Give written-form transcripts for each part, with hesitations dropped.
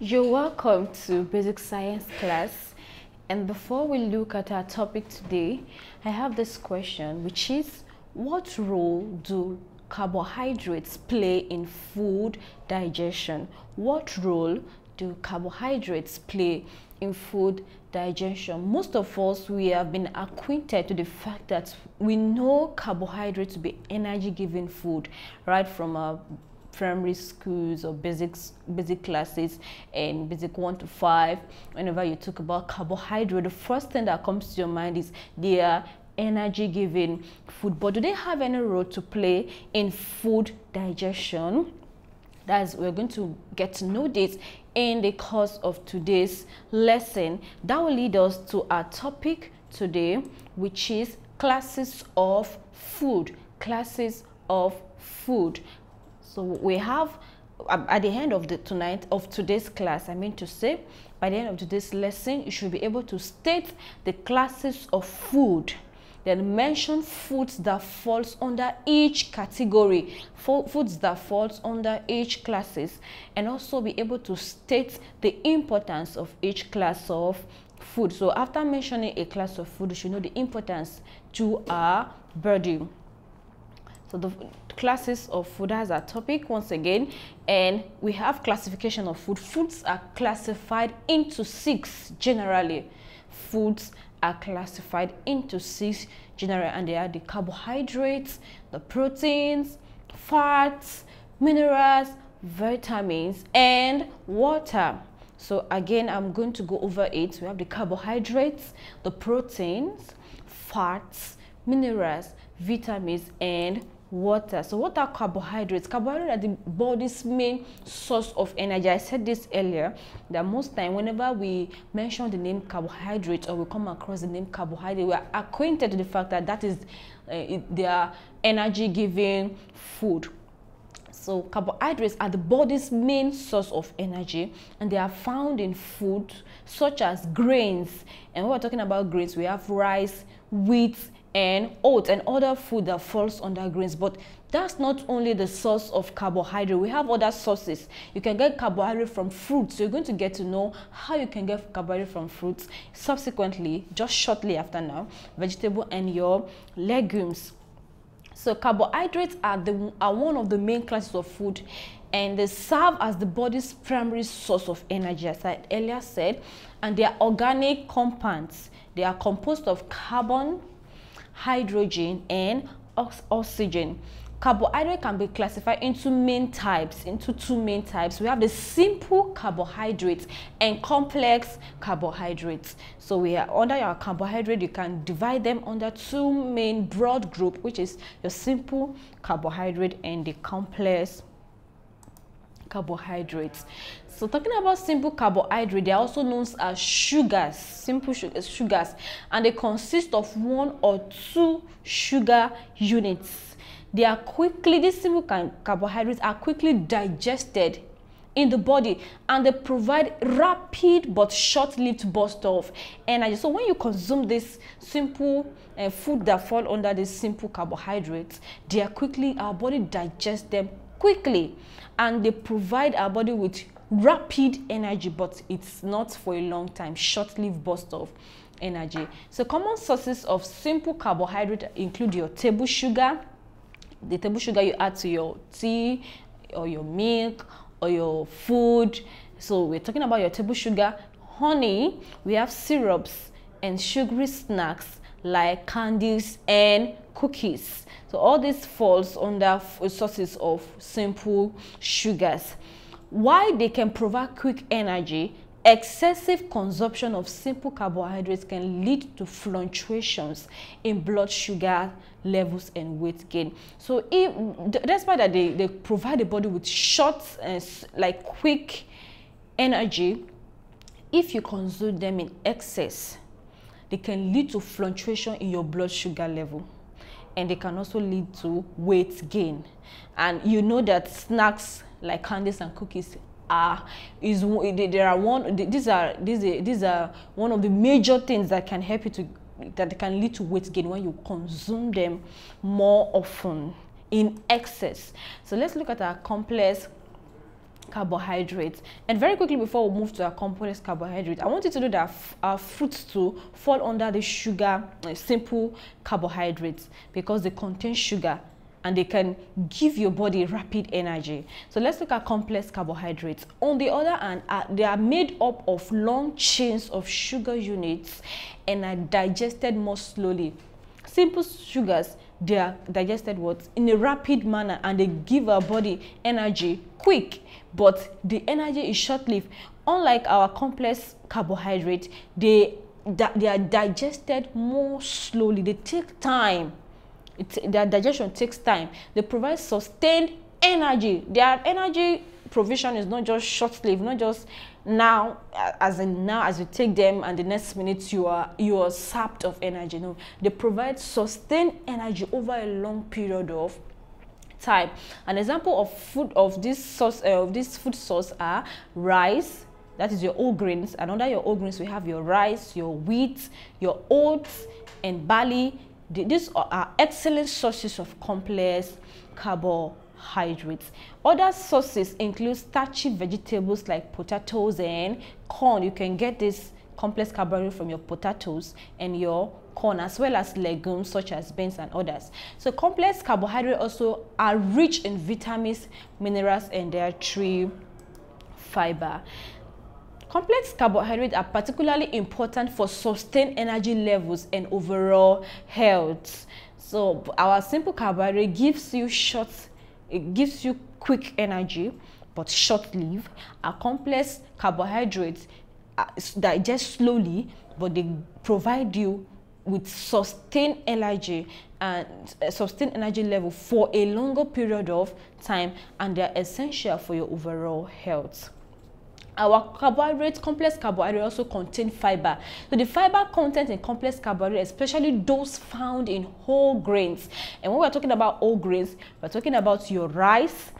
You're welcome to Basic Science class. And before we look at our topic today, I have this question, which is, what role do carbohydrates play in food digestion? What role do carbohydrates play in food digestion? Most of us, we have been acquainted to the fact that we know carbohydrates to be energy-giving food right from our primary schools or basic classes and basic 1 to 5. Whenever you talk about carbohydrate, the first thing that comes to your mind is they are energy giving food. But do they have any role to play in food digestion? We're going to get to know this in the course of today's lesson. That will lead us to our topic today, which is classes of food. Classes of food. So we have, at the end of today's class, I mean to say, by the end of today's lesson, you should be able to state the classes of food, then mention foods that falls under each category, foods that falls under each classes, and also be able to state the importance of each class of food. So after mentioning a class of food, you should know the importance to our body. So the classes of food as our topic once again, and we have classification of food. Foods are classified into 6 generally. Foods are classified into 6 generally, and they are the carbohydrates, the proteins, fats, minerals, vitamins, and water. So again, I'm going to go over it. We have the carbohydrates, the proteins, fats, minerals, vitamins, and water. So what are carbohydrates? Carbohydrates are the body's main source of energy. I said this earlier, that most time whenever we mention the name carbohydrate or we come across the name carbohydrate, we are acquainted to the fact that that is their energy giving food. So carbohydrates are the body's main source of energy, and they are found in food such as grains. And when we're talking about grains, we have rice, wheat, and oats, and other food that falls under grains. But that's not only the source of carbohydrate. We have other sources. You can get carbohydrate from fruits. So you're going to get to know how you can get carbohydrate from fruits subsequently, just shortly after now, vegetable and your legumes. So carbohydrates are one of the main classes of food, and they serve as the body's primary source of energy, as I earlier said, and they are organic compounds. They are composed of carbon, hydrogen, and oxygen. Carbohydrate can be classified into two main types. We have the simple carbohydrates and complex carbohydrates. So we are under your carbohydrate, you can divide them under 2 main broad groups, which is your simple carbohydrate and the complex carbohydrates. So talking about simple carbohydrate, they are also known as sugars, simple sugars, and they consist of 1 or 2 sugar units. These simple carbohydrates are quickly digested in the body, and they provide rapid but short-lived burst of energy. So when you consume this simple food that fall under this simple carbohydrates, our body digests them quickly, and they provide our body with rapid energy, but it's not for a long time, short-lived burst of energy. So common sources of simple carbohydrate include your table sugar, the table sugar you add to your tea or your milk or your food. So we're talking about your table sugar, honey. We have syrups and sugary snacks like candies and cookies. So all this falls under sources of simple sugars. Why they can provide quick energy, excessive consumption of simple carbohydrates can lead to fluctuations in blood sugar levels and weight gain. So despite that they provide the body with short quick energy, if you consume them in excess, they can lead to fluctuation in your blood sugar level, and they can also lead to weight gain. And you know that snacks like candies and cookies these are one of the major things that can help you that can lead to weight gain when you consume them more often in excess. So let's look at our complex carbohydrates. And very quickly, before we move to our complex carbohydrate, I want you to know that our fruits too fall under the sugar, simple carbohydrates, because they contain sugar and they can give your body rapid energy. So let's look at complex carbohydrates. On the other hand, they are made up of long chains of sugar units and are digested more slowly. Simple sugars, they are digested in a rapid manner, and they give our body energy quick, but the energy is short-lived. Unlike our complex carbohydrate, they are digested more slowly. They take time. Their digestion takes time. They provide sustained energy. Their energy provision is not just short-lived, not just now, as you take them and the next minute you are sapped of energy. No, they provide sustained energy over a long period of time. An example of this food source are rice, that is your whole grains, and under your whole grains we have your rice, your wheat, your oats, and barley. These are excellent sources of complex carbohydrates. Other sources include starchy vegetables like potatoes and corn. You can get this complex carbohydrate from your potatoes and your corn, as well as legumes such as beans and others. So complex carbohydrates also are rich in vitamins, minerals, and dietary fiber. Complex carbohydrates are particularly important for sustained energy levels and overall health. So our simple carbohydrate gives you quick energy, but short-lived. Our complex carbohydrates digest slowly, but they provide you with sustained energy and sustained energy level for a longer period of time, and they are essential for your overall health. Our complex carbohydrates also contain fiber. So the fiber content in complex carbohydrates, especially those found in whole grains. And when we're talking about whole grains, we're talking about your rice,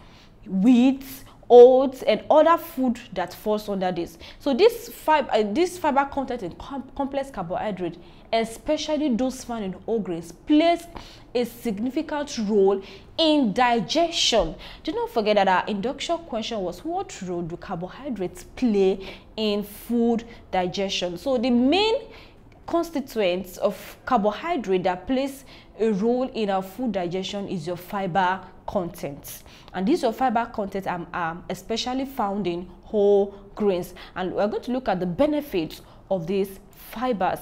wheat, oats, and other food that falls under this. So this fiber content in complex carbohydrate, especially those found in whole grains, plays a significant role in digestion. Do not forget that our induction question was, what role do carbohydrates play in food digestion? So the main constituents of carbohydrate that plays a role in our food digestion is your fiber content, and these fiber content are especially found in whole grains, and we're going to look at the benefits of these fibers.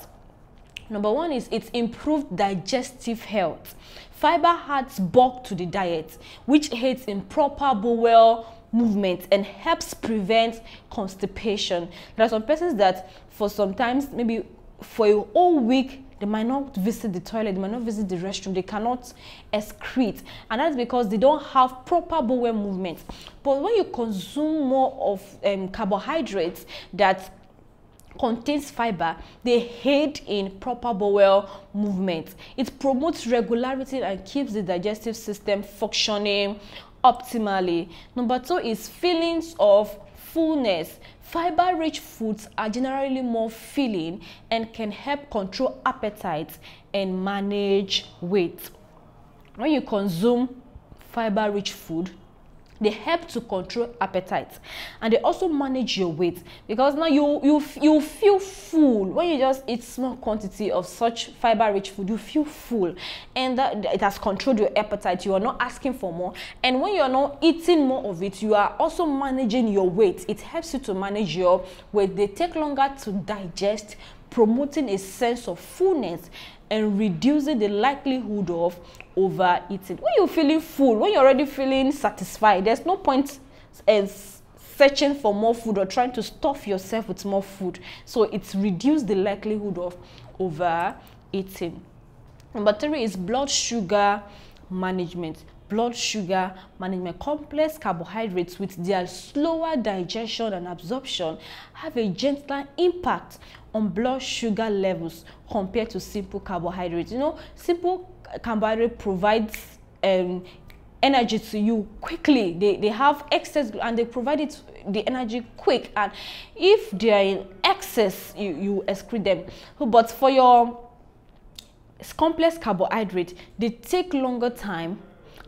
Number one is its improved digestive health. Fiber adds bulk to the diet, which aids in proper bowel movement and helps prevent constipation. There are some persons that for sometimes, maybe for a whole week, they might not visit the toilet, they might not visit the restroom, they cannot excrete, and that's because they don't have proper bowel movement. But when you consume more of carbohydrates that contains fiber, they aid in proper bowel movement. It promotes regularity and keeps the digestive system functioning optimally. Number two is feelings of fullness. Fiber-rich foods are generally more filling and can help control appetite and manage weight. When you consume fiber-rich food, they help to control appetite, and they also manage your weight, because now you feel full when you just eat small quantity of such fiber-rich food. You feel full, and that it has controlled your appetite. You are not asking for more, and when you are not eating more of it, you are also managing your weight. It helps you to manage your weight. They take longer to digest, promoting a sense of fullness and reducing the likelihood of overeating. When you're feeling full, when you're already feeling satisfied, there's no point in searching for more food or trying to stuff yourself with more food. So it's reduced the likelihood of overeating. Number three is blood sugar management. Blood sugar management. Complex carbohydrates, with their slower digestion and absorption, have a gentler impact on blood sugar levels compared to simple carbohydrates. You know, simple carbohydrate provides energy to you quickly. They have excess and they provide the energy quick, and if they are in excess, you excrete them. But for your complex carbohydrate, they take longer time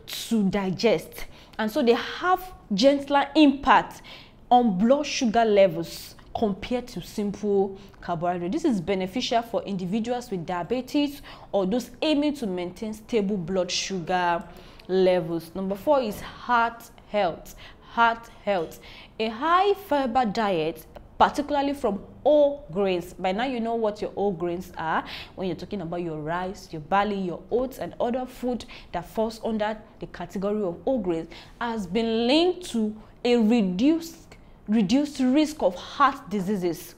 to digest, and so they have gentler impact on blood sugar levels compared to simple carbohydrate. This is beneficial for individuals with diabetes or those aiming to maintain stable blood sugar levels. Number 4 is heart health. Heart health. A high fiber diet, particularly from whole grains. By now you know what your whole grains are when you're talking about your rice, your barley, your oats, and other food that falls under the category of whole grains, has been linked to a reduced risk of heart diseases.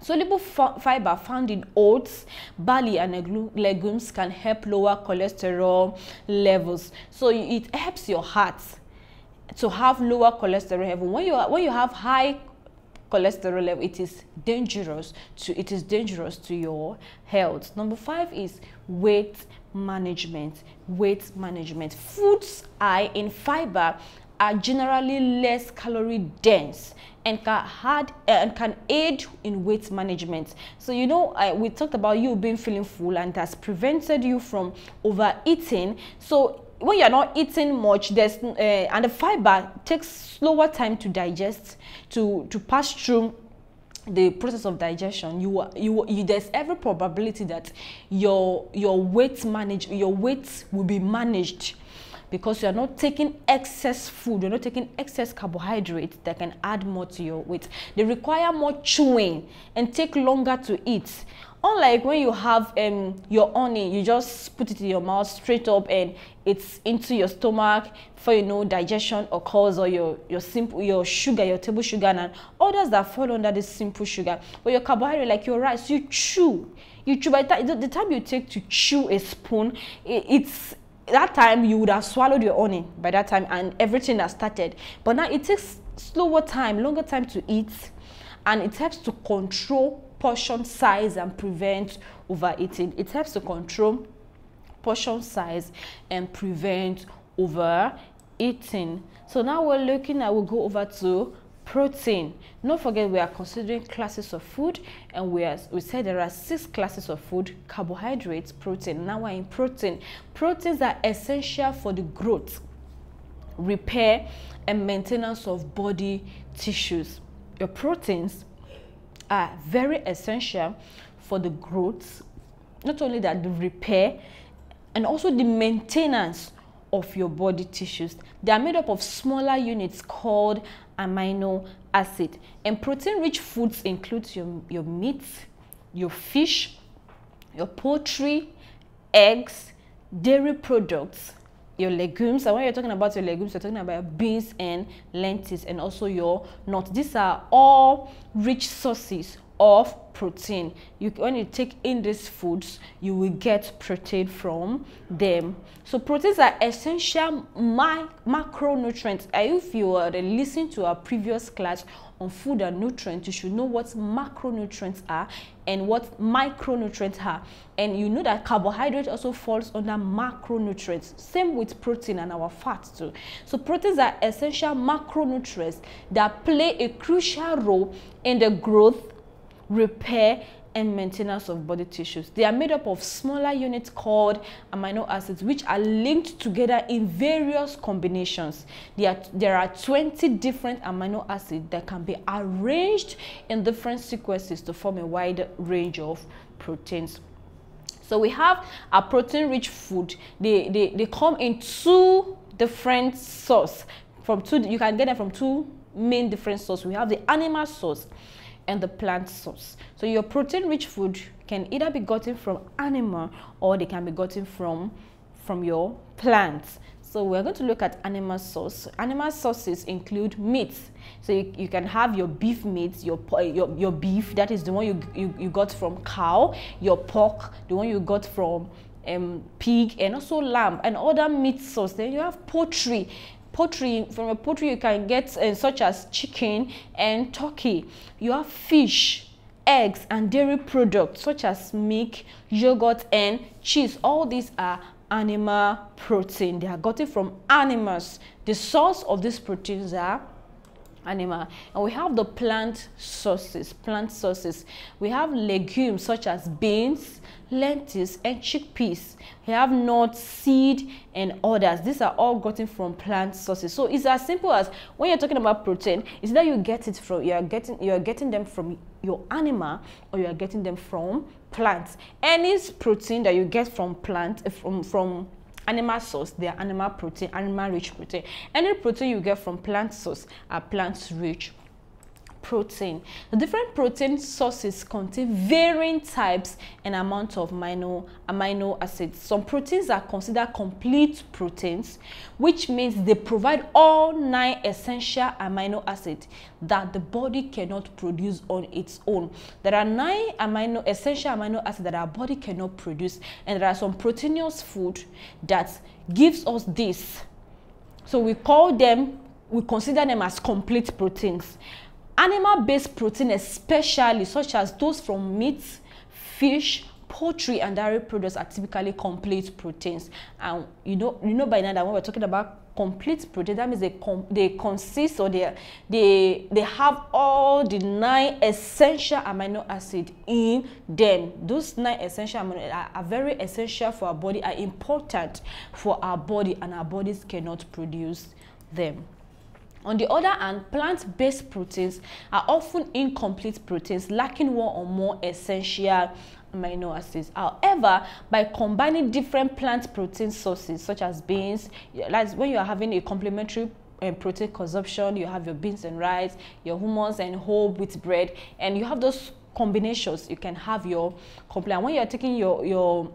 Soluble fiber found in oats, barley, and legumes can help lower cholesterol levels. So it helps your heart to have lower cholesterol level. When you have high cholesterol level, it is dangerous to your health. Number 5 is weight management. Weight management. Foods high in fiber are generally less calorie dense and can aid in weight management. So you know, we talked about you being feeling full, and that's prevented you from overeating. So when you're not eating much, there's and the fiber takes slower time to digest, to pass through the process of digestion. There's every probability that your weight will be managed, because you are not taking excess food, you're not taking excess carbohydrates that can add more to your weight. They require more chewing and take longer to eat. Unlike when you have your honey, you just put it in your mouth straight up and it's into your stomach for, you know, digestion occurs, or your sugar, your table sugar, and others that fall under this simple sugar. But your carbohydrate, like your rice, you chew. By the time you take to chew a spoon, it's that time you would have swallowed your honey by that time, and everything has started. But now it takes longer time to eat, and it helps to control portion size and prevent overeating. It helps to control portion size and prevent overeating. So now we'll go over to protein. Don't forget, we are considering classes of food, and we said there are 6 classes of food: carbohydrates, protein. Now we're in protein. Proteins are essential for the growth, repair, and maintenance of body tissues. Your proteins are very essential for the growth, not only that, the repair and also the maintenance of your body tissues. They are made up of smaller units called amino acid. And protein-rich foods include your meat, your fish, your poultry, eggs, dairy products, your legumes. And when you're talking about your legumes, you're talking about beans and lentils, and also your nuts. These are all rich sources of protein. When you take in these foods, you will get protein from them. So proteins are essential macronutrients. If you were to listen to our previous class on food and nutrients, you should know what macronutrients are and what micronutrients are. And you know that carbohydrate also falls under macronutrients. Same with protein and our fats too. So proteins are essential macronutrients that play a crucial role in the growth, repair, and maintenance of body tissues. They are made up of smaller units called amino acids, which are linked together in various combinations. There are 20 different amino acids that can be arranged in different sequences to form a wide range of proteins. So we have a protein-rich food. They come in 2 different sources. You can get them from 2 main different sources. We have the animal source and the plant source. So your protein-rich food can either be gotten from animal, or they can be gotten from your plants. So we're going to look at animal source. Animal sources include meat. So you can have your beef meat, your beef, that is the one you got from cow, your pork, the one you got from pig, and also lamb, and other meat source. Then you have poultry. From a poultry you can get such as chicken and turkey. You have fish, eggs, and dairy products such as milk, yogurt, and cheese. All these are animal protein. They are gotten from animals. The source of these proteins are animal. And we have the plant sources. We have legumes such as beans, lentils, and chickpeas. We have nuts, seed, and others. These are all gotten from plant sources. So it's as simple as, when you're talking about protein, it's that you get it from, you're getting them from your animal, or you are getting them from plants. Any protein that you get from plant, from animal source, they are animal protein, animal rich protein. Any protein you get from plant source are plant rich protein. The different protein sources contain varying types and amount of amino acids. Some proteins are considered complete proteins, which means they provide all 9 essential amino acids that the body cannot produce on its own. There are 9 essential amino acids that our body cannot produce, and there are some proteinous food that gives us this. So we consider them as complete proteins. Animal-based protein, especially such as those from meat, fish, poultry, and dairy products, are typically complete proteins. And you know by now that when we're talking about complete protein, that means they consist, or they have all the 9 essential amino acids in them. Those 9 essential amino acids are very essential for our body, are important for our body, and our bodies cannot produce them. On the other hand, plant-based proteins are often incomplete proteins, lacking one or more essential amino acids. However, by combining different plant protein sources, such as beans, like when you are having a complementary protein consumption, you have your beans and rice, your hummus and whole wheat bread, and you have those combinations, you can have your complement. When you are taking your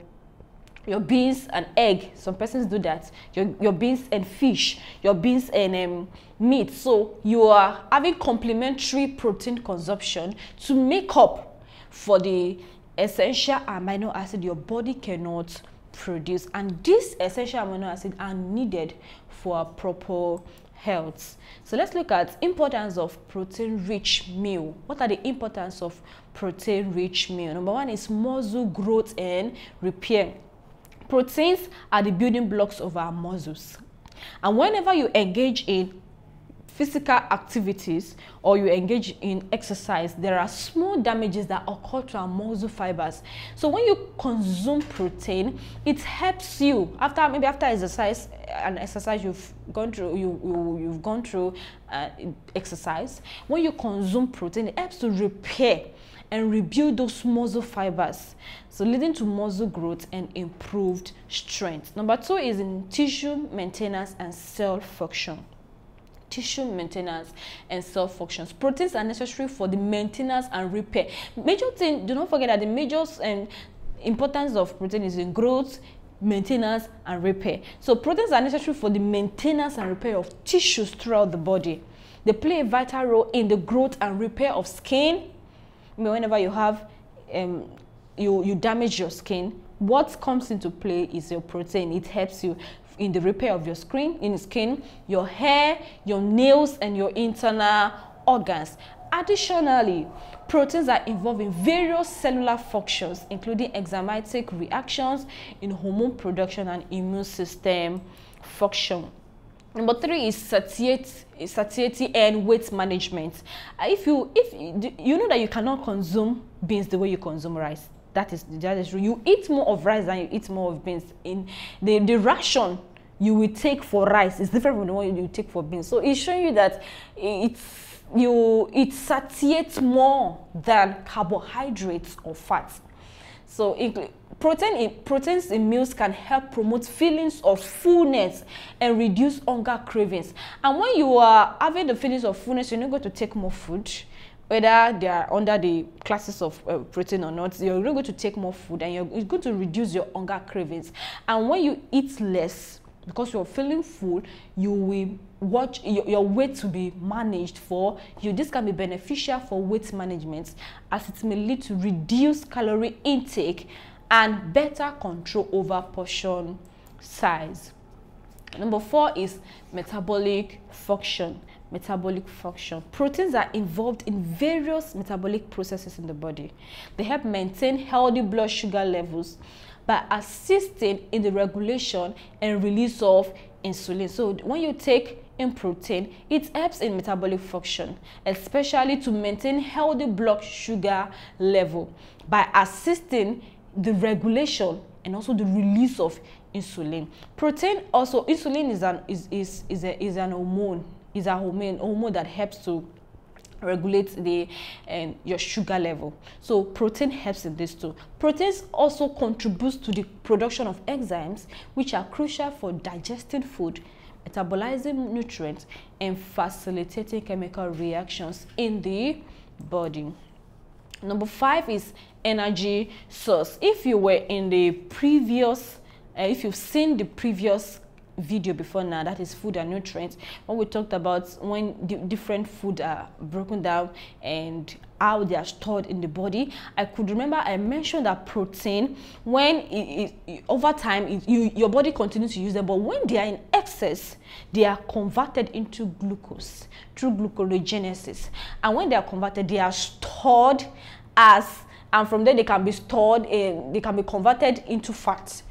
beans and egg, some persons do that, your beans and fish, your beans and meat. So you are having complementary protein consumption to make up for the essential amino acid your body cannot produce, and these essential amino acids are needed for a proper health. So let's look at importance of protein rich meal. What are the importance of protein rich meal? Number 1 is muscle growth and repair. Proteins are the building blocks of our muscles, and whenever you engage in physical activities or you engage in exercise, there are small damages that occur to our muscle fibers. So when you consume protein, it helps you after exercise, you've gone through exercise. When you consume protein, it helps to repair and rebuild those muscle fibers, so leading to muscle growth and improved strength. Number 2 is in tissue maintenance and cell function. Tissue maintenance and cell functions. Proteins are necessary for the maintenance and repair. Major thing, do not forget that the major importance of protein is in growth, maintenance, and repair. So proteins are necessary for the maintenance and repair of tissues throughout the body. They play a vital role in the growth and repair of skin. Whenever you have you damage your skin, what comes into play is your protein. It helps you in the repair of your skin, your hair, your nails, and your internal organs. Additionally, proteins are involved in various cellular functions, including enzymatic reactions in hormone production and immune system function. Number 3 is satiety and weight management. If you know that you cannot consume beans the way you consume rice, that is true. You eat more of rice than you eat more of beans. In the ration you will take for rice is different from the one you take for beans. So it's showing you that it satiates more than carbohydrates or fats. So proteins in meals can help promote feelings of fullness and reduce hunger cravings. And when you are having the feelings of fullness, you're not going to take more food, whether they are under the classes of protein or not. You're not going to take more food, and it's going to reduce your hunger cravings. And when you eat less, because you're feeling full, you will watch your weight to be managed for you. This can be beneficial for weight management, as it may lead to reduced calorie intake and better control over portion size. Number 4 is metabolic function. Proteins are involved in various metabolic processes in the body. They help maintain healthy blood sugar levels by assisting in the regulation and release of insulin. So when you take in protein, it helps in metabolic function, especially to maintain healthy blood sugar level by assisting the regulation and also the release of insulin. Protein also, insulin is an hormone, is a hormone that helps to regulate the your sugar level. So protein helps in this too. Proteins also contributes to the production of enzymes, which are crucial for digesting food, metabolizing nutrients, and facilitating chemical reactions in the body. Number 5 is energy source. If you were in the previous if you've seen the previous video before now, that is food and nutrients, when we talked about when different food are broken down and how they are stored in the body, I could remember I mentioned that protein, when over time your body continues to use them, but when they are in excess, they are converted into glucose through gluconeogenesis, and when they are converted, they are stored and from there they can be stored they can be converted into fats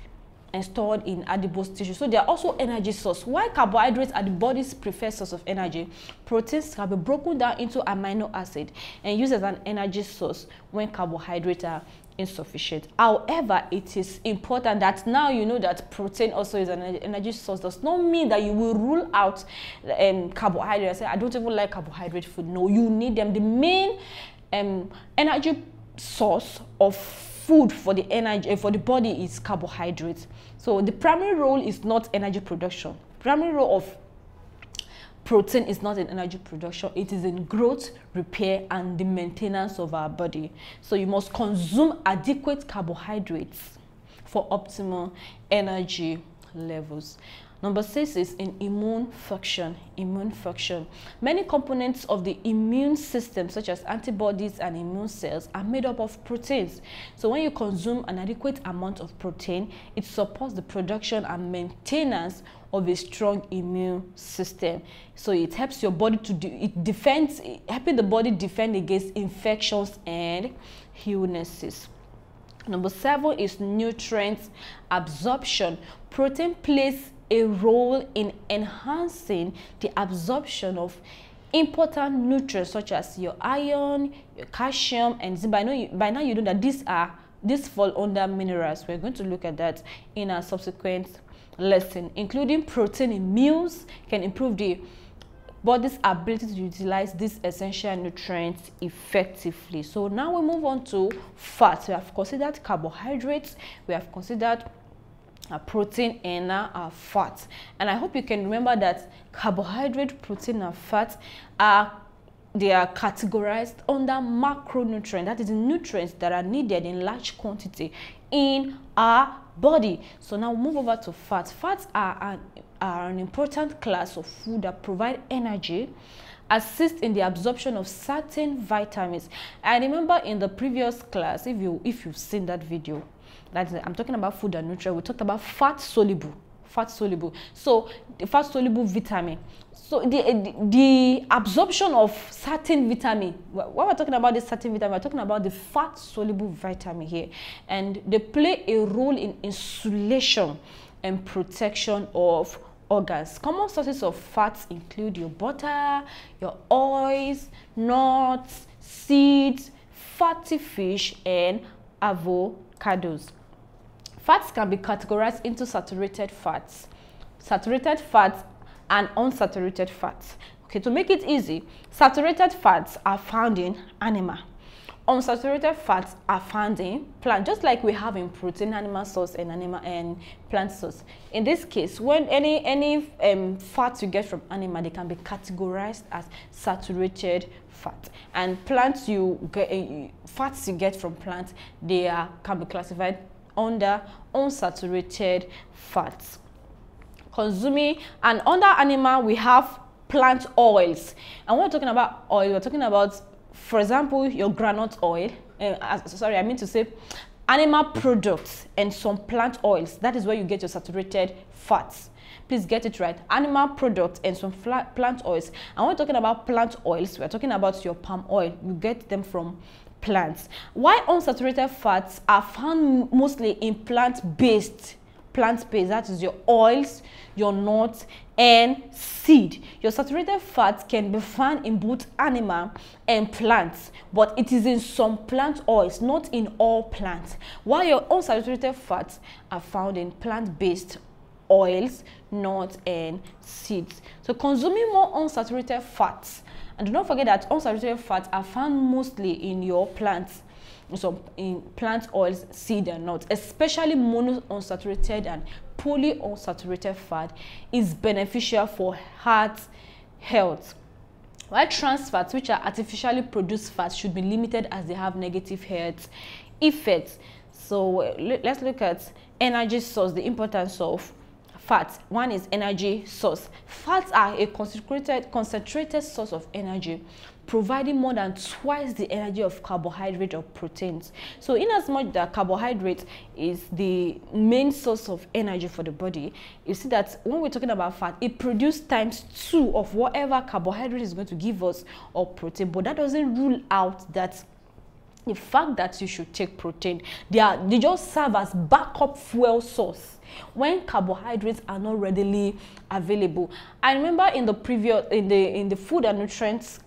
and stored in adipose tissue. So they are also energy source. While carbohydrates are the body's preferred source of energy, proteins can be broken down into amino acid and used as an energy source when carbohydrates are insufficient. However, it is important that now you know that protein also is an energy source. Does not mean that you will rule out carbohydrates. I don't even like carbohydrate food. No, you need them. The main energy source of food for the energy for the body is carbohydrates. So the primary role is not energy production. Primary role of protein is not in energy production. It is in growth, repair, and the maintenance of our body. So you must consume adequate carbohydrates for optimal energy levels. Number 6 is in immune function. Immune function. Many components of the immune system, such as antibodies and immune cells, are made up of proteins. So when you consume an adequate amount of protein, it supports the production and maintenance of a strong immune system. So it helps your body to helping the body defend against infections and illnesses. Number 7 is nutrient absorption. Protein plays a role in enhancing the absorption of important nutrients such as your iron, your calcium, and zinc. By now you know that these fall under minerals. We're going to look at that in our subsequent lesson. Including protein in meals can improve the body's ability to utilize these essential nutrients effectively. So now we move on to fats. We have considered carbohydrates, we have considered protein, and fat. And I hope you can remember that carbohydrate, protein, and fat they are categorized under macronutrients. That is the nutrients that are needed in large quantity in our body. So now move over to fats. Fats are an important class of food that provide energy, assist in the absorption of certain vitamins. I remember in the previous class, if you've seen that video, I'm talking about food and nutrients, we talked about fat soluble. So the fat soluble vitamin. So the absorption of certain vitamin. When we're talking about this certain vitamin, we're talking about the fat soluble vitamin here, and they play a role in insulation and protection of organs. Common sources of fats include your butter, your oils, nuts, seeds, fatty fish, and avocados. Fats can be categorized into saturated fats, and unsaturated fats. Okay, to make it easy, saturated fats are found in animal. Unsaturated fats are found in plant, just like we have in protein, animal source, and plant source. In this case, when any fats you get from animal, they can be categorized as saturated fat, and fats you get from plants, can be classified under unsaturated fats. Consuming, and under animal we have plant oils, and when we're talking about oil, we're talking about, for example, your groundnut oil, I mean to say animal products and some plant oils. That is where you get your saturated fats. Please get it right. Animal products and some plant oils. And when we're talking about plant oils, we're talking about your palm oil. You get them from plants. Why unsaturated fats are found mostly in plant-based, that is your oils, your nuts, and seed. Your saturated fat can be found in both animal and plants, but it is in some plant oils, not in all plants, while your unsaturated fats are found in plant-based oils, nuts and seeds. So consuming more unsaturated fats, and do not forget that unsaturated fats are found mostly in your plants, so in plant oils, seed and nuts, especially monounsaturated and polyunsaturated fat is beneficial for heart health, while trans fats, which are artificially produced fats, should be limited as they have negative health effects. So let's look at energy source, the importance of fats. One is energy source. Fats are a concentrated source of energy, providing more than twice the energy of carbohydrate or proteins. So in as much that carbohydrate is the main source of energy for the body, you see that when we're talking about fat, it produces ×2 of whatever carbohydrate is going to give us, or protein. But that doesn't rule out that the fact that you should take protein. They just serve as backup fuel source when carbohydrates are not readily available. I remember in the previous in the food and nutrients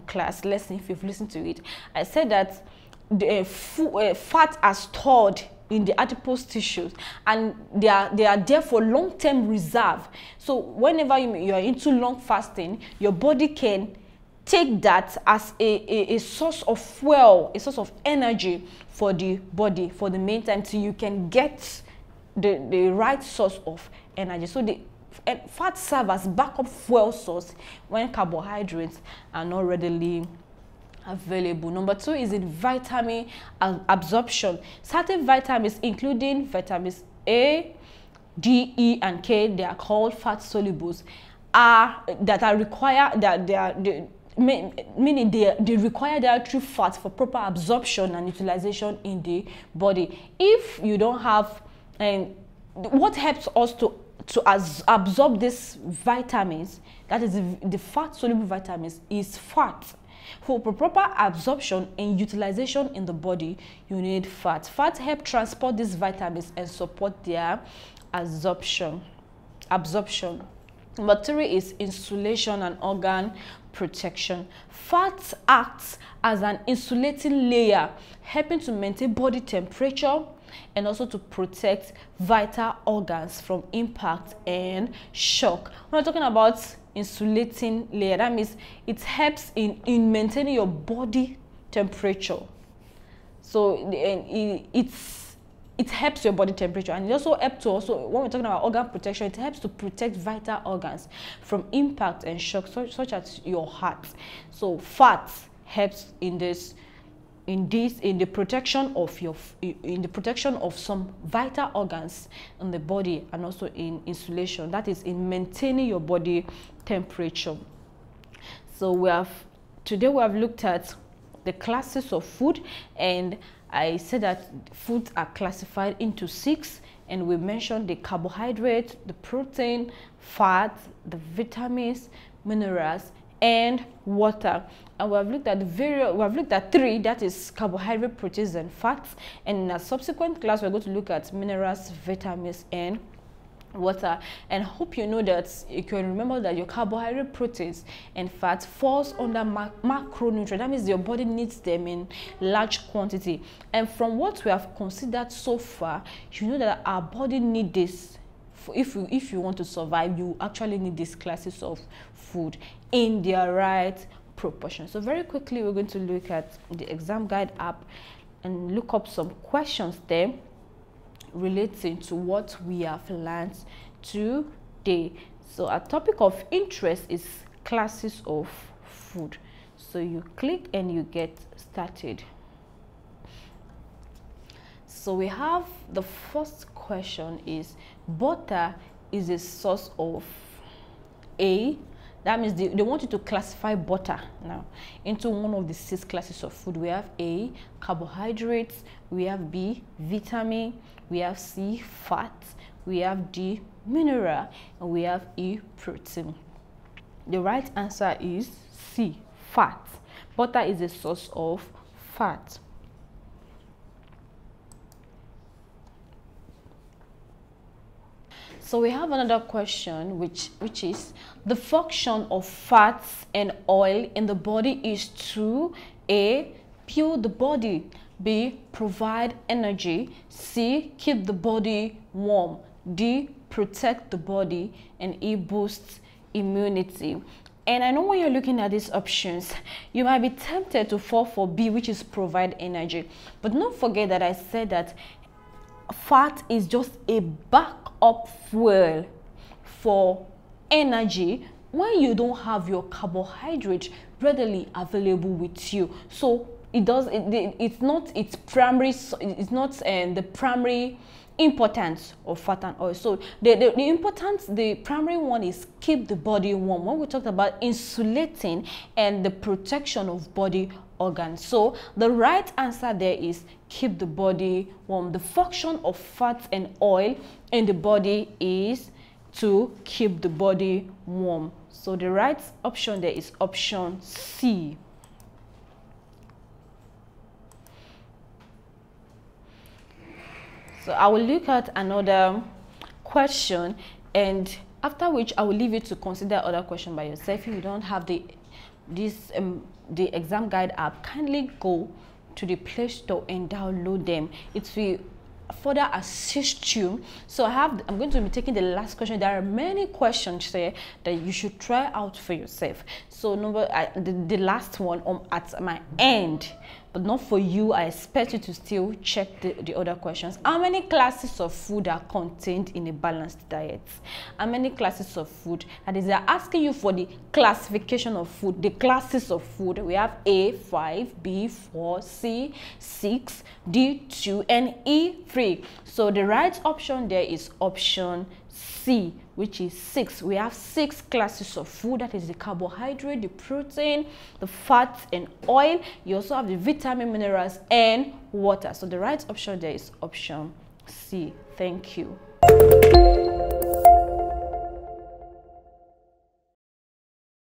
class lesson, if you've listened to it, I said that the fat are stored in the adipose tissues, and they are there for long-term reserve. So whenever you are into long fasting, your body can take that as a source of fuel, a source of energy for the body for the meantime, till you can get the right source of energy. So the fats serve as backup fuel source when carbohydrates are not readily available. Number 2 is in vitamin absorption. Certain vitamins, including vitamins A, D, E, and K, they are called fat solubles, meaning they require dietary fat for proper absorption and utilization in the body. If you don't have, what helps us to absorb these vitamins, that is the fat soluble vitamins, is fat. For proper absorption and utilization in the body, you need fat. Fat help transport these vitamins and support their absorption. Number 3 is insulation and organ protection. Fat acts as an insulating layer, helping to maintain body temperature and also to protect vital organs from impact and shock. When we're talking about insulating layer, that means it helps in maintaining your body temperature. So it helps your body temperature, and it also helps to when we're talking about organ protection, it helps to protect vital organs from impact and shock, such as your heart. So fat helps in the protection of some vital organs in the body, and also in insulation, that is in maintaining your body temperature. So today we have looked at the classes of food, and I said that foods are classified into 6, and we mentioned the carbohydrate, the protein, fat, the vitamins, minerals, and water. And we have looked at 3, that is carbohydrate, proteins, and fats. And in a subsequent class, we're going to look at minerals, vitamins, and water. And hope you know that you can remember that your carbohydrate, proteins, and fat falls under macronutrients. That means your body needs them in large quantity. And from what we have considered so far, you know that our body needs this. If you want to survive, you actually need these classes of food in their right proportion. So very quickly, we're going to look at the Examguide app and look up some questions there relating to what we have learned today. So our topic of interest is classes of food. So you click and you get started. So we have the first question is, butter is a source of A. That means they want you to classify butter now into one of the 6 classes of food. We have A, carbohydrates, we have B, vitamin, we have C, fat, we have D, mineral, and we have E, protein. The right answer is C, fat. Butter is a source of fat. So we have another question which is the function of fats and oil in the body is to A, fuel the body, B, provide energy, C, keep the body warm, D, protect the body, and E, boost immunity. And I know when you're looking at these options, you might be tempted to fall for B, which is provide energy. But don't forget that I said that fat is just a backup fuel for energy when you don't have your carbohydrate readily available with you. So it's not the primary importance of fat and oil. So the primary one is keep the body warm. When we talked about insulating and the protection of body organs, so the right answer there is keep the body warm. The function of fat and oil in the body is to keep the body warm. So the right option there is option C. So I will look at another question, and after which I will leave you to consider other question by yourself. If you don't have the Examguide app, kindly go to the Play Store and download them. It will further assist you. So I'm going to be taking the last question. There are many questions there that you should try out for yourself. So the last one at my end, but not for you. I expect you to still check the other questions. How many classes of food are contained in a balanced diet? How many classes of food? That is, they're asking you for the classification of food, the classes of food. We have A, 5, B, 4, C, 6, D, 2, and E, 3. So the right option there is option C, which is 6. We have 6 classes of food. That is the carbohydrate, the protein, the fat, and oil. You also have the vitamin, minerals, and water. So the right option there is option C. Thank you.